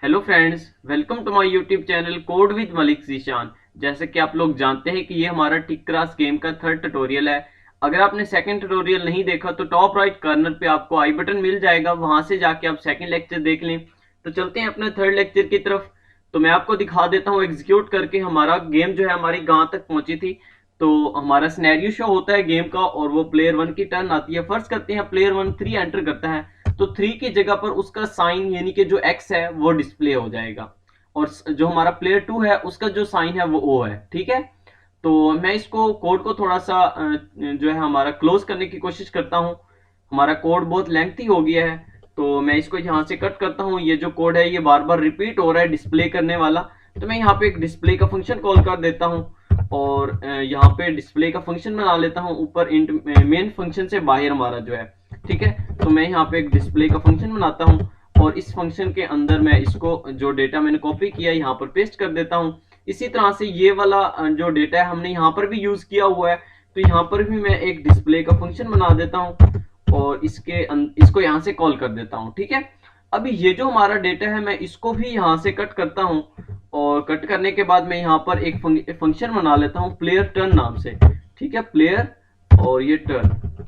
Hello friends, welcome to my YouTube channel code with Malik Zeeshan. जैसे कि आप लोग जानते हैं कि ये हमारा टिक क्रास गेम का थर्ड ट्यूटोरियल है। अगर आपने सेकंड ट्यूटोरियल नहीं देखा तो टॉप राइट कॉर्नर पे आपको आई बटन मिल जाएगा, वहां से जाके आप सेकंड लेक्चर देख लें। तो चलते हैं अपने थर्ड लेक्चर की तरफ। तो मैं आपको दिखा देता हूँ एग्जीक्यूट करके हमारा गेम जो है हमारी गांव तक पहुंची थी। तो हमारा सिनेरियो शो होता है गेम का और वो प्लेयर वन की टर्न आती है। फर्स्ट करते हैं प्लेयर वन 3 एंटर करता है तो 3 की जगह पर उसका साइन यानी कि जो एक्स है वो डिस्प्ले हो जाएगा और जो हमारा प्लेयर टू है उसका जो साइन है वो ओ है। ठीक है, तो मैं इसको कोड को थोड़ा सा जो है हमारा क्लोज करने की कोशिश करता हूँ। हमारा कोड बहुत लेंथी हो गया है तो मैं इसको यहाँ से कट करता हूँ। ये जो कोड है ये बार बार रिपीट हो रहा है डिस्प्ले करने वाला, तो मैं यहाँ पे एक डिस्प्ले का फंक्शन कॉल कर देता हूँ और यहाँ पे डिस्प्ले का फंक्शन बना लेता हूँ ऊपर इंट मेन फंक्शन से बाहर हमारा जो है। ठीक है, तो मैं यहाँ पे एक डिस्प्ले का फंक्शन बनाता हूँ और इस फंक्शन के अंदर मैं इसको जो डेटा मैंने कॉपी किया यहाँ पर पेस्ट कर देता हूँ। इसी तरह से ये वाला जो डेटा है हमने यहाँ पर भी यूज किया हुआ है, तो यहाँ पर भी मैं एक डिस्प्ले का फंक्शन बना देता हूँ और इसको यहाँ से कॉल कर देता हूँ। ठीक है, अभी ये जो हमारा डेटा है मैं इसको भी यहाँ से कट करता हूँ और कट करने के बाद मैं यहाँ पर एक फंक्शन बना लेता हूँ प्लेयर टर्न नाम से। ठीक है, प्लेयर और ये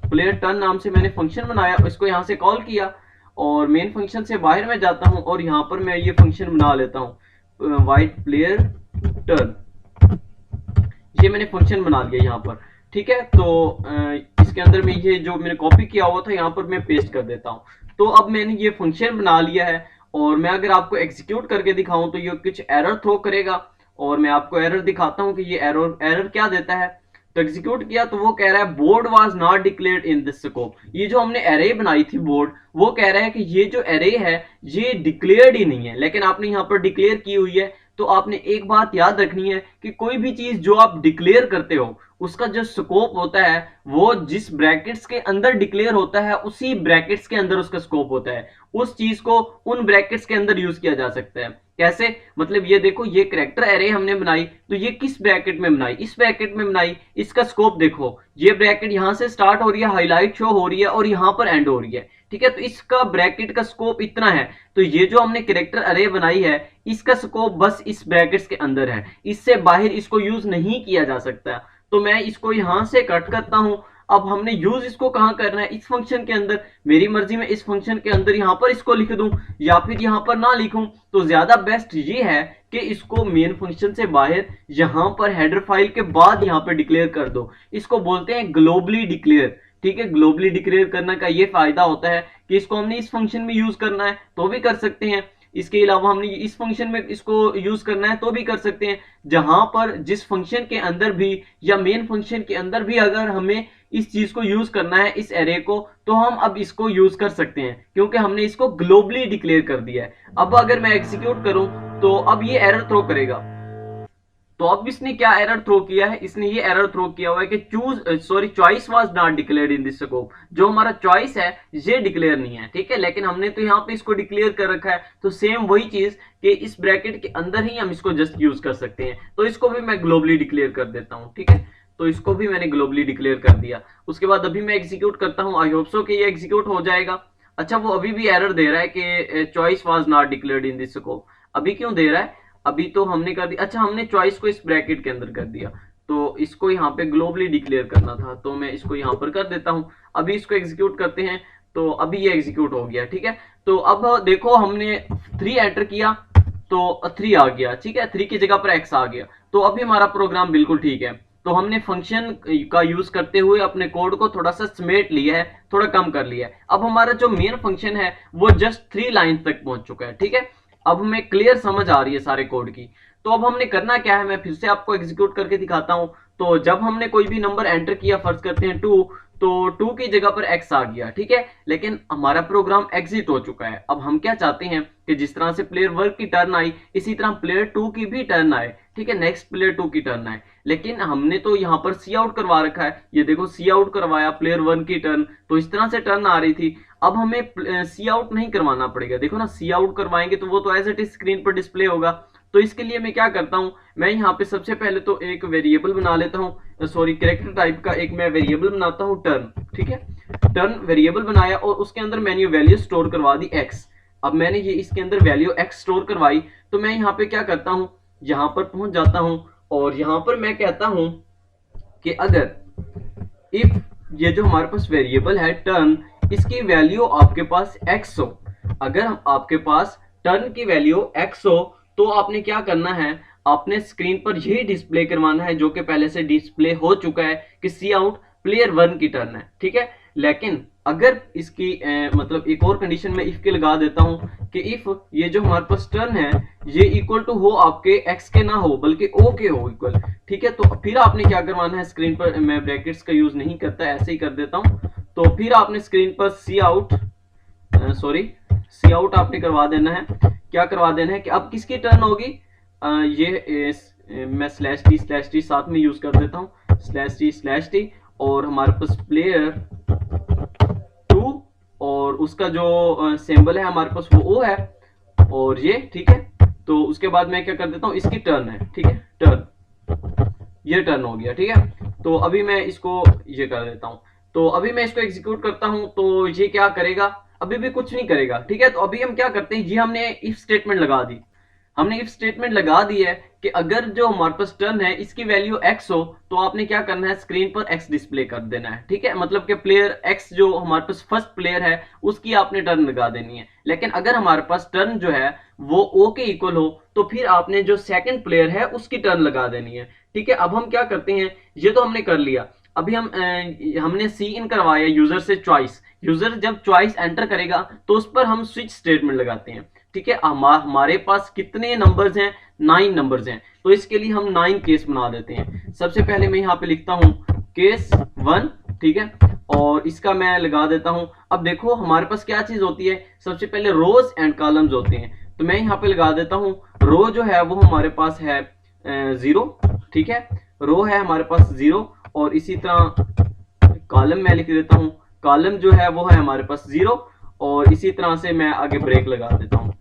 प्लेयर टर्न नाम से मैंने फंक्शन बनाया, इसको यहाँ से कॉल किया और मेन फंक्शन से बाहर मैं जाता हूँ और यहाँ पर मैं ये फंक्शन बना लेता हूँ वाइट प्लेयर टर्न। ये मैंने फंक्शन बना लिया यहाँ पर। ठीक है, तो इसके अंदर में ये जो मैंने कॉपी किया हुआ था यहाँ पर मैं पेस्ट कर देता हूँ। तो अब मैंने ये फंक्शन बना लिया है और मैं अगर आपको एग्जीक्यूट करके दिखाऊं तो ये कुछ एरर थ्रो करेगा और मैं आपको एरर दिखाता हूँ कि ये एरर एरर क्या देता है। तो एग्जीक्यूट किया तो वो कह रहा है board was not declared in this scope. ये जो हमने एरे बनाई थी बोर्ड, वो कह रहा है कि ये जो एरे है ये डिक्लेयर्ड ही नहीं है, लेकिन आपने यहाँ पर डिक्लेयर की हुई है। तो आपने एक बात याद रखनी है कि कोई भी चीज जो आप डिक्लेयर करते हो उसका जो स्कोप होता है वो जिस ब्रैकेट्स के अंदर डिक्लेयर होता है उसी ब्रैकेट्स के अंदर उसका स्कोप होता है। उस चीज को उन ब्रैकेट्स के अंदर यूज किया जा सकता है। कैसे? मतलब ये देखो, ये कैरेक्टर एरे हमने बनाई तो ये किस ब्रैकेट में बनाई? इस ब्रैकेट में बनाई। इसका स्कोप देखो, ये ब्रैकेट यहां से स्टार्ट हो रही है, हाईलाइट शो हो रही है और यहां पर एंड हो रही है। ठीक है, तो इसका ब्रैकेट का स्कोप इतना है। तो ये जो हमने कैरेक्टर अरे बनाई है इसका स्कोप बस इस ब्रैकेट्स के अंदर है, इससे बाहर इसको यूज नहीं किया जा सकता। तो मैं इसको यहां से कट करता हूं। अब हमने यूज इसको कहां करना है? इस फंक्शन के अंदर। मेरी मर्जी में इस फंक्शन के अंदर यहां पर इसको लिख दूं या फिर यहां पर ना लिखूं, तो ज्यादा बेस्ट ये है कि इसको मेन फंक्शन से बाहर यहां पर हेडर फाइल के बाद यहां पर डिक्लेयर कर दो। इसको बोलते हैं ग्लोबली डिक्लेयर। ठीक है, ग्लोबली डिक्लेयर करने का ये फायदा होता है कि इसको हमने इस फंक्शन में यूज करना है तो भी कर सकते हैं, इसके अलावा हमने इस फंक्शन में इसको यूज करना है तो भी कर सकते हैं। जहां पर जिस फंक्शन के अंदर भी या मेन फंक्शन के अंदर भी अगर हमें इस चीज को यूज करना है इस एरे को, तो हम अब इसको यूज कर सकते हैं क्योंकि हमने इसको ग्लोबली डिक्लेयर कर दिया है। अब अगर मैं एग्जीक्यूट करूं तो अब ये एरर थ्रो करेगा। तो अब इसने क्या एरर थ्रो किया है? इसने ये एरर थ्रो किया हुआ है कि choice was not declared in this scope. जो हमारा चॉइस है ये डिक्लेयर नहीं है। ठीक है, लेकिन हमने तो यहाँ पे इसको डिक्लेयर कर रखा है, तो सेम वही चीज कि इस ब्रैकेट के अंदर ही हम इसको जस्ट यूज कर सकते हैं। तो इसको भी मैं ग्लोबली डिक्लेयर कर देता हूँ। ठीक है, तो इसको भी मैंने ग्लोबली डिक्लेयर कर दिया। उसके बाद अभी मैं एग्जीक्यूट करता हूँ, आई होप सो कि ये एग्जीक्यूट हो जाएगा। अच्छा, वो अभी भी एरर दे रहा है कि choice was not declared in this scope. अभी क्यों दे रहा है? अभी तो हमने कर दिया। अच्छा, हमने चॉइस को इस ब्रैकेट के अंदर कर दिया तो इसको यहाँ पे ग्लोबली डिक्लेयर करना था, तो मैं इसको यहाँ पर कर देता हूँ। अभी इसको एग्जीक्यूट करते हैं तो अभी ये एग्जीक्यूट हो गया। ठीक है, तो अब देखो हमने 3 एंटर किया तो 3 आ गया। ठीक है, 3 की जगह पर x आ गया, तो अभी हमारा प्रोग्राम बिल्कुल ठीक है। तो हमने फंक्शन का यूज करते हुए अपने कोड को थोड़ा सा समेट लिया है, थोड़ा कम कर लिया है। अब हमारा जो मेन फंक्शन है वो जस्ट 3 लाइन तक पहुंच चुका है। ठीक है, अब हमें क्लियर समझ आ रही है सारे कोड की। तो अब हमने करना क्या है, मैं फिर से आपको एग्जीक्यूट करके दिखाता हूं। तो जब हमने कोई भी नंबर एंटर किया, फर्ज करते हैं 2, तो 2 की जगह पर x आ गया। ठीक है, लेकिन हमारा प्रोग्राम एग्जिट हो चुका है। अब हम क्या चाहते हैं कि जिस तरह से प्लेयर 1 की टर्न आई इसी तरह प्लेयर 2 की भी टर्न आए। ठीक है, नेक्स्ट प्लेयर 2 की टर्न आए, लेकिन हमने तो यहाँ पर सी आउट करवा रखा है। ये देखो, सी आउट करवाया प्लेयर 1 की टर्न, तो इस तरह से टर्न आ रही थी। अब हमें सी आउट नहीं करवाना पड़ेगा। देखो ना, सी आउट करवाएंगे तो वो तो एज इट इज स्क्रीन पर डिस्प्ले होगा। तो इसके लिए मैं क्या करता हूं, मैं यहाँ पे सबसे पहले तो एक वेरिएबल बना लेता हूँ, सॉरी कैरेक्टर टाइप का एक मैं वेरिएबल बनाता हूँ टर्न। ठीक है, टर्न वेरिएबल बनाया और उसके अंदर मैंने वैल्यू स्टोर करवा दी एक्स। अब मैंने ये इसके अंदर वैल्यू x स्टोर करवाई, तो मैं यहाँ पे क्या करता हूँ, यहाँ पर पहुंच जाता हूँ और यहाँ पर मैं कहता हूँ कि अगर इफ ये जो हमारे पास वेरिएबल है टर्न, इसकी वैल्यू आपके पास x हो, अगर आपके पास टर्न की वैल्यू x हो तो आपने क्या करना है, आपने स्क्रीन पर यही डिस्प्ले करवाना है जो कि पहले से डिस्प्ले हो चुका है कि सी आउट प्लेयर 1 की टर्न है, ठीक है। लेकिन अगर इसकी मतलब एक और कंडीशन में इफ के लगा देता हूं कि इफ ये जो हमारे पास टर्न है ये इक्वल टू हो आपके x के ना हो बल्कि o के हो इक्वल, ठीक है। तो फिर आपने क्या करवाना है, स्क्रीन पर मैं ब्रैकेट्स का यूज नहीं करता, ऐसे ही कर देता हूं। तो फिर आपने स्क्रीन पर सी आउट आपने करवा देना है। क्या करवा देना है कि अब किसकी टर्न होगी, मैं स्लैश टी साथ में यूज कर देता हूँ, स्लैश टी और हमारे पास प्लेयर 2 और उसका जो सिंबल है हमारे पास वो ओ है और ये, ठीक है। तो उसके बाद मैं क्या कर देता हूँ, इसकी टर्न है, ठीक है, टर्न, ये टर्न हो गया, ठीक है। तो अभी मैं इसको ये कर देता हूँ, तो अभी मैं इसको एग्जीक्यूट करता हूँ तो ये क्या करेगा, अभी भी कुछ नहीं करेगा, ठीक है। तो अभी हम क्या करते हैं, ये हमने इफ स्टेटमेंट लगा दी, हमने इफ स्टेटमेंट लगा दी है कि अगर जो हमारे पास टर्न है इसकी वैल्यू x हो तो आपने क्या करना है, स्क्रीन पर x डिस्प्ले कर देना है, ठीक है। मतलब कि प्लेयर x जो हमारे पास फर्स्ट प्लेयर है उसकी आपने टर्न लगा देनी है। लेकिन अगर हमारे पास टर्न जो है वो o के इक्वल हो तो फिर आपने जो सेकंड प्लेयर है उसकी टर्न लगा देनी है, ठीक है। अब हम क्या करते हैं, ये तो हमने कर लिया, अभी हमने सी इन करवाया यूजर से चॉइस, यूजर जब चॉइस एंटर करेगा तो उस पर हम स्विच स्टेटमेंट लगाते हैं, ठीक है। हमारे पास कितने नंबर्स हैं, 9 नंबर्स हैं, तो इसके लिए हम 9 केस बना देते हैं। सबसे पहले मैं यहाँ पे लिखता हूँ केस 1, ठीक है, और इसका मैं लगा देता हूँ। अब देखो हमारे पास क्या चीज होती है, सबसे पहले रोज एंड कॉलम्स होते हैं, तो मैं यहाँ पे लगा देता हूँ रो जो है वो हमारे पास है 0, ठीक है, रो है हमारे पास 0 और इसी तरह कॉलम मैं लिख देता हूँ, कॉलम जो है वो है हमारे पास 0 और इसी तरह से मैं आगे ब्रेक लगा देता हूँ।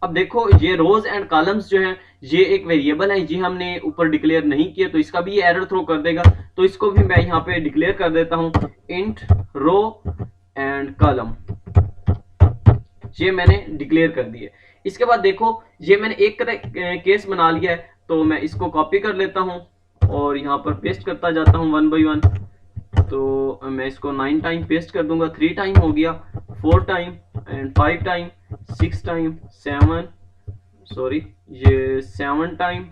अब देखो ये रोज एंड कॉलम्स जो हैं ये एक वेरिएबल है, ये हमने ऊपर डिक्लेयर नहीं किया तो इसका भी एरर थ्रो कर देगा, तो इसको भी मैं यहाँ पे डिक्लेयर कर देता हूँ इंट रो एंड कॉलम, ये मैंने डिक्लेयर कर दिया। इसके बाद देखो ये मैंने एक केस बना लिया है, तो मैं इसको कॉपी कर लेता हूँ और यहाँ पर पेस्ट करता जाता हूँ 1 बाई 1। तो मैं इसको 9 टाइम पेस्ट कर दूंगा, 3 टाइम हो गया, 4 time and 5 time, 6 time, 7 time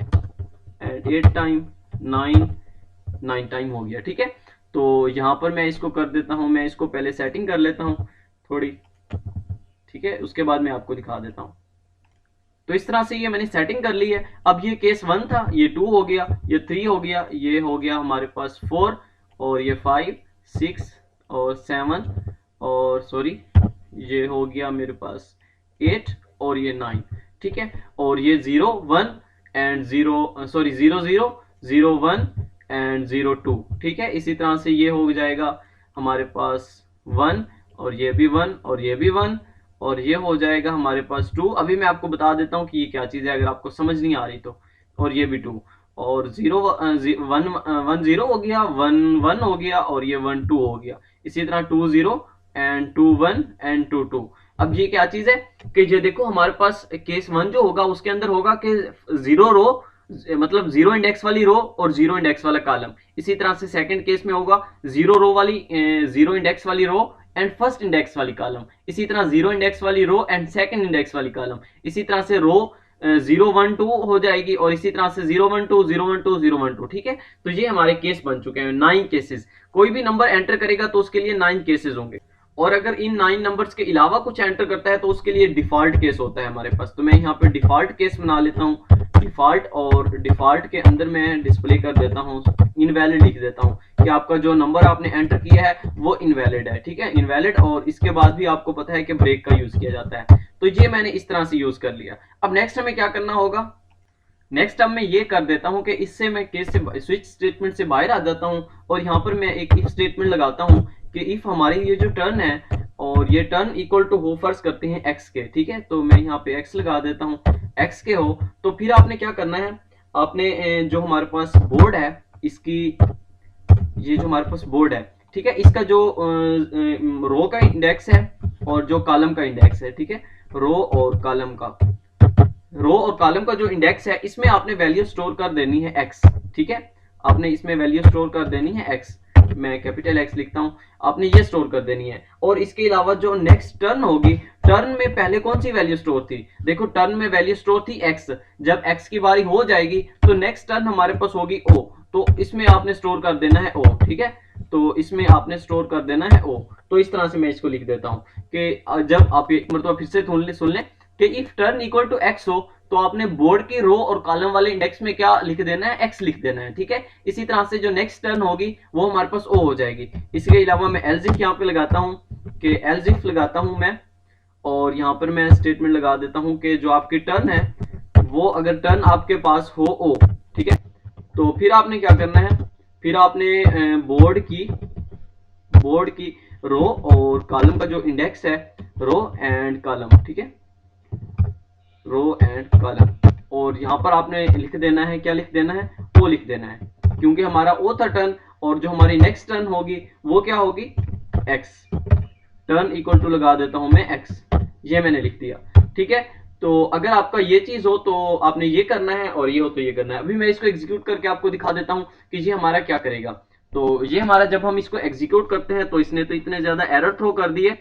and 8 time, 9 time हो गया, ठीक है। तो यहाँ पर मैं इसको कर देता हूँ, मैं इसको पहले सेटिंग कर लेता हूँ थोड़ी, ठीक है, उसके बाद मैं आपको दिखा देता हूँ। तो इस तरह से ये मैंने सेटिंग कर ली है। अब ये केस 1 था, ये 2 हो गया, ये 3 हो गया, ये हो गया हमारे पास 4 और ये 5, 6 और 7 और ये हो गया मेरे पास 8 और ये 9, ठीक है। और ये 0 1 एंड 0 0 1 एंड 0 2, ठीक है। इसी तरह से ये हो जाएगा हमारे पास 1 और ये भी 1 और ये भी 1 और ये हो जाएगा हमारे पास 2। अभी मैं आपको बता देता हूँ कि ये क्या चीज़ है अगर आपको समझ नहीं आ रही तो। और ये भी 2 और 0 1 0 हो गया, 1 1 हो गया और ये 1 2 हो गया। इसी तरह 2 0 एंड 2 1 एंड 2 2। अब ये क्या चीज़ है कि ये देखो हमारे पास केस 1 जो होगा उसके अंदर होगा कि 0 रो मतलब 0 इंडेक्स वाली रो और 0 इंडेक्स वाला कॉलम। इसी तरह से सेकंड केस में होगा 0 रो वाली 0 इंडेक्स वाली रो एंड फर्स्ट इंडेक्स वाली कॉलम। इसी तरह 0 इंडेक्स वाली रो एंड सेकंड इंडेक्स वाली कॉलम। इसी तरह से रो 0 1 2 हो जाएगी और इसी तरह से 0 1 2 0 1 2 0 1 2, ठीक है। तो ये हमारे केस बन चुके हैं, 9 केसेस। कोई भी नंबर एंटर करेगा तो उसके लिए 9 केसेस होंगे और अगर इन 9 नंबर्स के अलावा कुछ एंटर करता है तो उसके लिए डिफॉल्ट केस होता है हमारे पास। तो मैं यहाँ पे डिफॉल्ट केस बना लेता हूँ, डिफॉल्ट, और डिफॉल्ट के अंदर मैं डिस्प्ले कर देता हूँ इनवैलिड, लिख देता हूँ कि आपका जो नंबर आपने एंटर किया है वो इनवैलिड है, ठीक है, इनवैलिड। और इसके बाद भी आपको पता है कि ब्रेक का यूज किया जाता है, तो ये मैंने इस तरह से यूज कर लिया। अब नेक्स्ट हमें क्या करना होगा, नेक्स्ट अब मैं ये कर देता हूँ कि इससे मैं केस से स्विच स्टेटमेंट से बाहर आ जाता हूँ और यहाँ पर मैं एक इफ स्टेटमेंट लगाता हूँ कि इफ हमारी ये जो टर्न है और ये टर्न इक्वल टू हो, फर्ज करते हैं x के, ठीक है। तो मैं यहाँ पे x लगा देता हूँ, x के हो तो फिर आपने क्या करना है, आपने जो हमारे पास बोर्ड है इसकी, ये जो हमारे पास बोर्ड है, ठीक है, इसका जो रो का इंडेक्स है और जो कॉलम का इंडेक्स है, ठीक है, रो और कॉलम का, रो और कॉलम का जो इंडेक्स है इसमें आपने वैल्यू स्टोर कर देनी है x, ठीक है। आपने इसमें वैल्यू स्टोर कर देनी है x, मैं कैपिटल X लिखता हूं, आपने ये स्टोर कर देनी है। और इसके अलावा जो नेक्स्ट टर्न होगी, टर्न में पहले कौन सी वैल्यू स्टोर थी, देखो टर्न में वैल्यू स्टोर थी x, जब x की बारी हो जाएगी तो नेक्स्ट टर्न हमारे पास होगी o, तो इसमें आपने स्टोर कर देना है o, ठीक है। तो इसमें आपने स्टोर कर देना है o। तो इस तरह से मैं इसको लिख देता हूं कि जब आप एक मतलब फिर से सुन लें कि if turn equal to x हो तो आपने बोर्ड की रो और कॉलम वाले इंडेक्स में क्या लिख देना है, x लिख देना है, ठीक है। इसी तरह से जो नेक्स्ट टर्न होगी वो हमारे पास o हो जाएगी। इसके अलावा मैं एल्स इफ यहाँ पे लगाता हूँ कि एल्स इफ लगाता हूँ मैं, और यहाँ पर मैं स्टेटमेंट लगा देता हूँ कि जो आपकी टर्न है वो अगर टर्न आपके पास हो o, ठीक है, तो फिर आपने क्या करना है, फिर आपने बोर्ड की रो और कॉलम का जो इंडेक्स है, रो एंड कॉलम, ठीक है, रो एंड कॉलम, और यहां पर आपने लिख देना है, क्या लिख देना है, ओ लिख देना है, क्योंकि हमारा ओ था टर्न, और जो हमारी नेक्स्ट टर्न होगी वो क्या होगी, एक्स। टर्न इक्वल टू लगा देता हूं मैं एक्स, ये मैंने लिख दिया, ठीक है। तो अगर आपका ये चीज हो तो आपने ये करना है, और ये हो तो ये करना है। अभी मैं इसको एग्जीक्यूट करके आपको दिखा देता हूं कि ये हमारा क्या करेगा। तो ये हमारा जब हम इसको एग्जीक्यूट करते हैं तो इसने तो इतने ज्यादा एरर थ्रो कर दिए,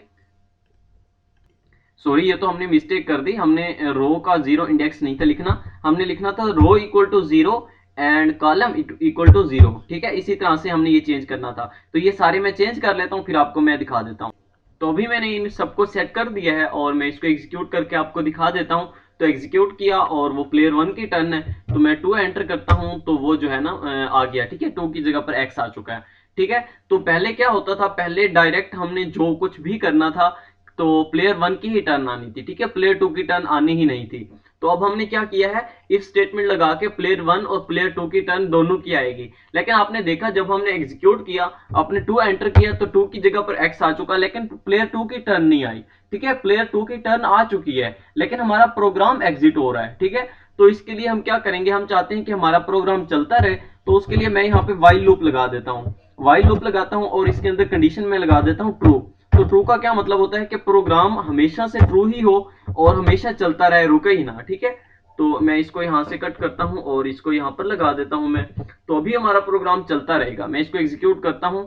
सॉरी, ये तो हमने मिस्टेक कर दी, हमने रो का 0 इंडेक्स नहीं था लिखना, हमने लिखना था row equal to 0 and column equal to 0, ठीक है। इसी तरह से हमने ये चेंज करना था। तो ये सारे मैं चेंज कर लेता हूँ, फिर आपको मैं दिखा देता हूँ। तो अभी मैंने इन सबको सेट कर दिया है और मैं इसको एग्जीक्यूट करके आपको दिखा देता हूँ। तो एग्जीक्यूट किया और वो प्लेयर 1 की टर्न है, तो मैं 2 एंटर करता हूँ तो वो जो है ना आ गया, ठीक है, 2 की जगह पर x आ चुका है, ठीक है। तो पहले क्या होता था, पहले डायरेक्ट हमने जो कुछ भी करना था तो प्लेयर 1 की ही टर्न आनी थी, ठीक है, प्लेयर 2 की टर्न आनी ही नहीं थी। तो अब हमने क्या किया है, इफ स्टेटमेंट लगा के प्लेयर 1 और प्लेयर 2 की टर्न दोनों की आएगी। लेकिन आपने देखा जब हमने एग्जीक्यूट किया, आपने 2 एंटर किया तो 2 की जगह पर x आ चुका, लेकिन प्लेयर 2 की टर्न नहीं आई, ठीक है। प्लेयर 2 की टर्न आ चुकी है लेकिन हमारा प्रोग्राम एग्जिट हो रहा है, ठीक है। तो इसके लिए हम क्या करेंगे, हम चाहते हैं कि हमारा प्रोग्राम चलता रहे, तो उसके लिए मैं यहाँ पे व्हाइल लूप लगा देता हूँ, व्हाइल लूप लगाता हूँ और इसके अंदर कंडीशन में लगा देता हूँ ट्रू। तो ट्रू का क्या मतलब होता है कि प्रोग्राम हमेशा से ट्रू ही हो और हमेशा चलता रहे, रुके ही ना, ठीक है। तो मैं इसको यहाँ से कट करता हूँ और इसको यहाँ पर लगा देता हूँ मैं, तो अभी हमारा प्रोग्राम चलता रहेगा। मैं इसको एग्जीक्यूट करता हूँ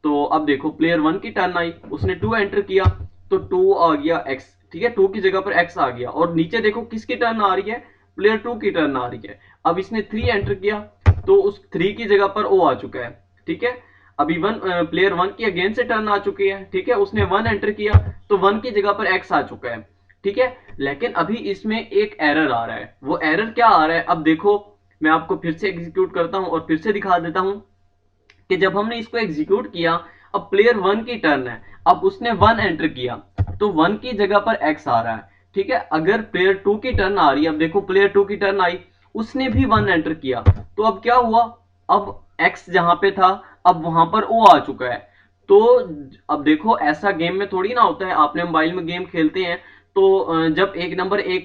तो अब देखो प्लेयर 1 की टर्न आई, उसने 2 एंटर किया तो 2 आ गया x, ठीक है, 2 की जगह पर x आ गया। और नीचे देखो किसकी टर्न आ रही है, प्लेयर 2 की टर्न आ रही है। अब इसने 3 एंटर किया तो उस 3 की जगह पर o आ चुका है, ठीक है। अभी प्लेयर 1 की अगेन से टर्न आ चुकी है, ठीक है, उसने 1 एंटर किया तो 1 की जगह पर x आ चुका है, ठीक है। लेकिन अभी इसमें एक एरर आ रहा है, वो एरर क्या आ रहा है, अब देखो मैं आपको फिर से एग्जीक्यूट करता हूं और फिर से दिखा देता हूं कि जब हमने इसको एग्जीक्यूट किया, अब प्लेयर 1 की टर्न है, अब उसने 1 एंटर किया तो 1 की जगह पर x आ रहा है, ठीक है। अगर प्लेयर 2 की टर्न आ रही है, अब देखो प्लेयर 2 की टर्न आई, उसने भी 1 एंटर किया तो अब क्या हुआ, अब x जहां पे था अब वहां पर o आ चुका है। तो अब देखो ऐसा गेम में थोड़ी ना होता है, आपने मोबाइल में गेम खेलते हैं तो जब एक नंबर एक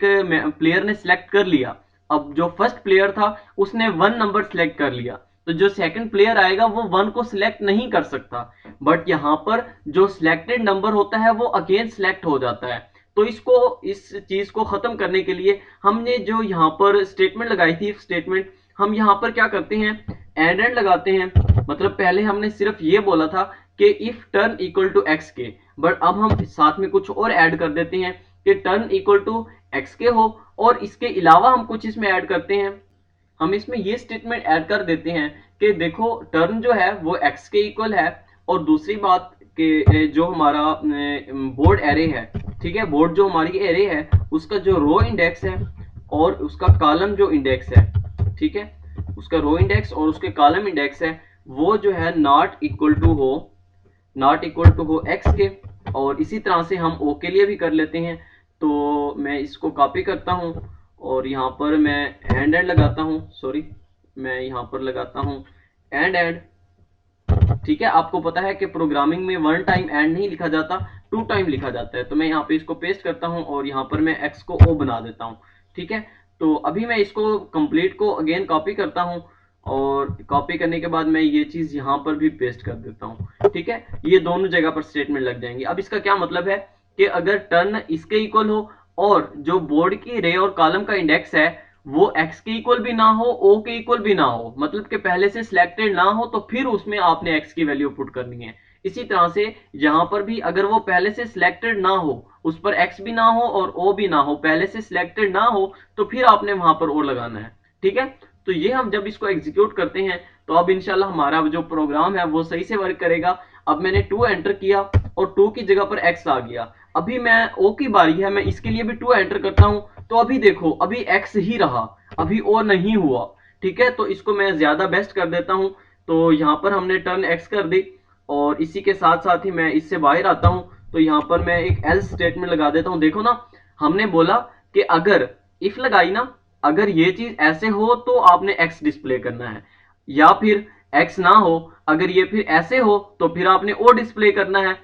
प्लेयर ने सिलेक्ट कर लिया, अब जो फर्स्ट प्लेयर था उसने 1 नंबर सिलेक्ट कर लिया, तो जो सेकंड प्लेयर आएगा वो 1 को सिलेक्ट नहीं कर सकता, बट यहाँ पर जो सिलेक्टेड नंबर होता है वो अगेन सिलेक्ट हो जाता है। तो इस चीज को खत्म करने के लिए हमने जो यहाँ पर स्टेटमेंट लगाई थी, स्टेटमेंट, हम यहाँ पर क्या करते हैं, एंड लगाते हैं। मतलब पहले हमने सिर्फ ये बोला था कि if turn equal to X के, बट अब हम साथ में कुछ और ऐड कर देते हैं कि टर्न इक्वल टू एक्स के हो, और इसके अलावा हम कुछ इसमें ऐड करते हैं, हम इसमें ये स्टेटमेंट ऐड कर देते हैं कि देखो टर्न जो है वो x के इक्वल है, और दूसरी बात कि जो हमारा बोर्ड एरे है, ठीक है, बोर्ड जो हमारी एरे है उसका जो रो इंडेक्स है और उसका कॉलम जो इंडेक्स है, ठीक है, उसका रो इंडेक्स और उसके कॉलम इंडेक्स है वो जो है नॉट इक्वल टू हो x के। और इसी तरह से हम o के लिए भी कर लेते हैं। तो मैं इसको कॉपी करता हूं और यहाँ पर मैं एंड लगाता हूं, सॉरी, मैं यहाँ पर लगाता हूं एंड, ठीक है। आपको पता है कि प्रोग्रामिंग में 1 टाइम एंड नहीं लिखा जाता, 2 टाइम लिखा जाता है। तो मैं यहाँ पे इसको पेस्ट करता हूँ और यहाँ पर मैं x को o बना देता हूँ, ठीक है। तो अभी मैं इसको कंप्लीट को अगेन कॉपी करता हूँ और कॉपी करने के बाद मैं ये चीज यहाँ पर भी पेस्ट कर देता हूँ, ठीक है। ये दोनों जगह पर स्टेटमेंट लग जाएंगे। अब इसका क्या मतलब है कि अगर टर्न इसके इक्वल हो और जो बोर्ड की रे और कॉलम का इंडेक्स है वो x के इक्वल भी ना हो, o के इक्वल भी ना हो, मतलब कि पहले से सिलेक्टेड ना हो, तो फिर उसमें आपने x की वैल्यू पुट करनी है। इसी तरह से यहां पर भी अगर वो पहले से सिलेक्टेड ना हो, उस पर x भी ना हो और o भी ना हो, पहले से सिलेक्टेड ना हो, तो फिर आपने वहां पर o लगाना है। ठीक है, तो ये हम जब इसको एग्जीक्यूट करते हैं तो अब इंशाल्लाह हमारा जो प्रोग्राम है वो सही से वर्क करेगा। अब मैंने 2 एंटर किया और 2 की जगह पर x आ गया। अभी मैं o की बारी है, मैं इसके लिए भी 2 एंटर करता हूं, तो अभी देखो अभी x ही रहा, अभी o नहीं हुआ। ठीक है, तो इसको मैं ज्यादा बेस्ट कर देता हूं। तो यहां पर हमने टर्न x कर दी और इसी के साथ साथ ही मैं इससे बाहर आता हूं। तो यहां पर मैं एक एल्स स्टेटमेंट लगा देता हूं। देखो ना, हमने बोला कि अगर इफ लगाई ना, अगर ये चीज ऐसे हो तो आपने x डिस्प्ले करना है, या फिर x ना हो, अगर ये फिर ऐसे हो तो फिर आपने o डिस्प्ले करना है।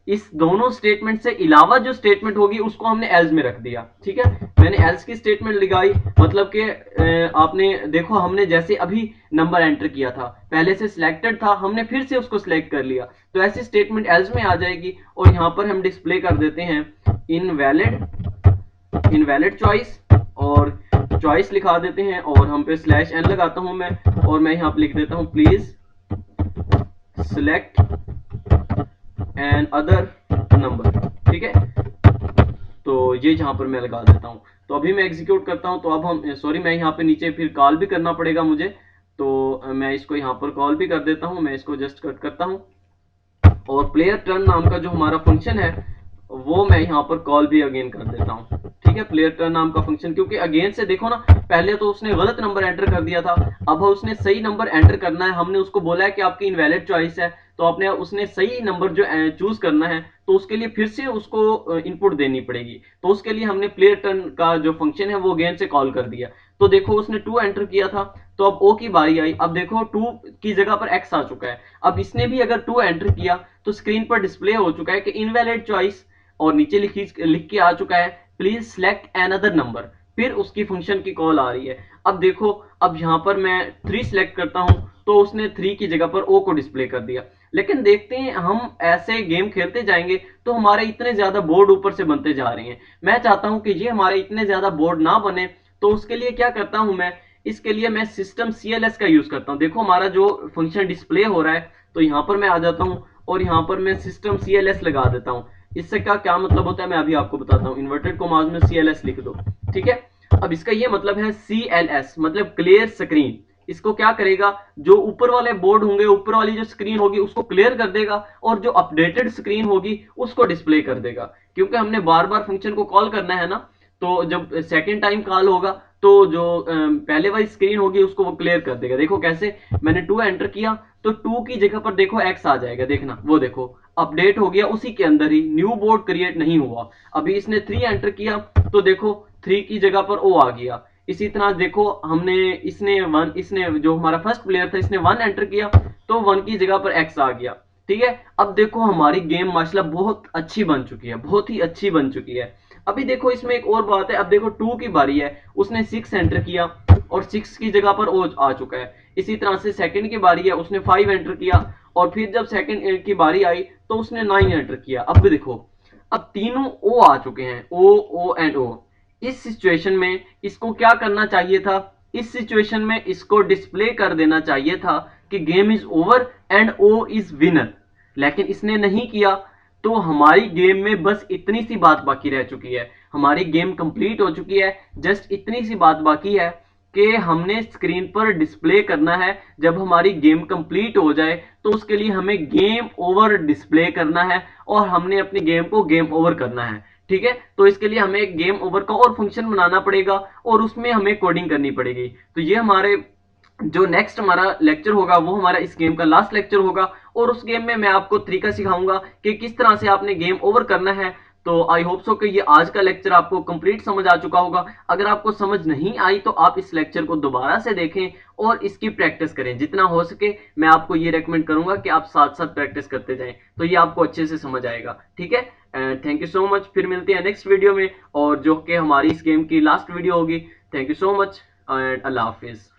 इस दोनों स्टेटमेंट से अलावा जो स्टेटमेंट होगी उसको हमने एल्स में रख दिया। ठीक है, मैंने एल्स की स्टेटमेंट लगाई, मतलब कि आपने देखो हमने जैसे अभी नंबर एंटर किया था, पहले से सिलेक्टेड था, हमने फिर से उसको सिलेक्ट कर लिया, तो ऐसी स्टेटमेंट एल्स में आ जाएगी। और यहां पर हम डिस्प्ले कर देते हैं इनवैलिड, इनवैलिड चॉइस, और चॉइस लिखा देते हैं और हम पे स्लैश एन लगाता हूं मैं, और मैं यहां पे लिख देता हूं please select an other number. ठीक है, तो ये जहां पर मैं लगा देता हूं। तो अभी मैं एग्जीक्यूट करता हूं, तो अब हम सॉरी मैं यहाँ पे नीचे फिर कॉल भी करना पड़ेगा मुझे, तो मैं इसको यहाँ पर कॉल भी कर देता हूं। मैं इसको जस्ट कट करता हूं और प्लेयर टर्न नाम का जो हमारा फंक्शन है वो मैं यहाँ पर कॉल भी अगेन कर देता हूँ। ठीक है, प्लेयर टर्न नाम का फंक्शन, क्योंकि अगेन से देखो ना, पहले तो उसने गलत नंबर एंटर कर दिया था, अब उसने सही नंबर एंटर करना है। हमने उसको बोला है कि आपकी इनवैलिड चॉइस है, तो आपने उसने सही नंबर जो चूज करना है, तो उसके लिए फिर से उसको इनपुट देनी पड़ेगी। तो उसके लिए हमने प्लेयर टर्न का जो फंक्शन है वो अगेन से कॉल कर दिया। तो देखो उसने 2 एंटर किया था, तो अब ओ की बारी आई। अब देखो 2 की जगह पर एक्स आ चुका है। अब इसने भी अगर 2 एंटर किया तो स्क्रीन पर डिस्प्ले हो चुका है कि इनवैलिड चॉइस, और नीचे लिख के आ चुका है प्लीज सिलेक्ट एनदर नंबर, फिर उसकी फंक्शन की कॉल आ रही है। अब देखो, अब यहां पर मैं 3 सिलेक्ट करता हूं तो उसने 3 की जगह पर ओ को डिस्प्ले कर दिया। लेकिन देखते हैं, हम ऐसे गेम खेलते जाएंगे तो हमारे इतने ज्यादा बोर्ड ऊपर से बनते जा रहे हैं। मैं चाहता हूं कि ये हमारे इतने ज्यादा बोर्ड ना बने, तो उसके लिए क्या करता हूं मैं, इसके लिए मैं सिस्टम CLS का यूज करता हूं। देखो हमारा जो फंक्शन डिस्प्ले हो रहा है, तो यहां पर मैं आ जाता हूं और यहां पर मैं सिस्टम CLS लगा देता हूं। इससे का क्या मतलब होता है मैं अभी आपको बताता हूं। इन्वर्टेड कॉमास में CLS लिख दो। ठीक है, अब इसका ये मतलब है CLS मतलब क्लियर स्क्रीन। इसको क्या करेगा, जो ऊपर वाले बोर्ड होंगे, ऊपर वाली जो स्क्रीन होगी उसको क्लियर कर देगा, और जो अपडेटेड स्क्रीन होगी उसको डिस्प्ले कर देगा। क्योंकि हमने बार बार फंक्शन को कॉल करना है ना, तो जब सेकेंड टाइम कॉल होगा तो जो पहले वाली स्क्रीन होगी उसको वो क्लियर कर देगा। देखो कैसे, मैंने 2 एंटर किया तो 2 की जगह पर देखो x आ जाएगा, देखना वो देखो अपडेट हो गया, उसी के अंदर ही, न्यू बोर्ड क्रिएट नहीं हुआ। अभी इसने 3 एंटर किया तो देखो 3 की जगह पर o आ गया। इसी तरह देखो हमने इसने जो हमारा फर्स्ट प्लेयर था इसने 1 एंटर किया तो 1 की जगह पर x आ गया। ठीक है, अब देखो हमारी गेम माशाल्लाह बहुत अच्छी बन चुकी है, बहुत ही अच्छी बन चुकी है। अभी देखो इसमें एक और बात है, अब देखो 2 की बारी है, उसने 6 एंटर किया और 6 की जगह पर ओ आ चुका है। इसी तरह से सेकंड की बारी है, उसने 5 एंटर किया और फिर जब सेकंड की बारी आई तो उसने 9 एंटर किया। अब देखो, अब तीनों ओ आ चुके हैं, ओ एंड ओ। इस सिचुएशन में इसको क्या करना चाहिए था, इस सिचुएशन में इसको डिस्प्ले कर देना चाहिए था कि game is over and O is winner, लेकिन इसने नहीं किया। तो हमारी गेम में बस इतनी सी बात बाकी रह चुकी है, हमारी गेम कंप्लीट हो चुकी है। जस्ट इतनी सी बात बाकी है कि हमने स्क्रीन पर डिस्प्ले करना है। जब हमारी गेम कंप्लीट हो जाए तो उसके लिए हमें गेम ओवर डिस्प्ले करना है और हमने अपनी गेम को गेम ओवर करना है। ठीक है, तो इसके लिए हमें एक गेम ओवर का और फंक्शन बनाना पड़ेगा और उसमें हमें कोडिंग करनी पड़ेगी। तो ये हमारे जो नेक्स्ट हमारा लेक्चर होगा वो हमारा इस गेम का लास्ट लेक्चर होगा, और उस गेम में मैं आपको तरीका सिखाऊंगा कि किस तरह से आपने गेम ओवर करना है। तो आई होप सो कि ये आज का लेक्चर आपको कंप्लीट समझ आ चुका होगा। अगर आपको समझ नहीं आई तो आप इस लेक्चर को दोबारा से देखें और इसकी प्रैक्टिस करें, जितना हो सके। मैं आपको ये रेकमेंड करूंगा कि आप साथ साथ प्रैक्टिस करते जाएं, तो ये आपको अच्छे से समझ आएगा। ठीक है, थैंक यू सो मच। फिर मिलते हैं नेक्स्ट वीडियो में, और जो कि हमारी इस गेम की लास्ट वीडियो होगी। Thank you so much and Allah Hafiz.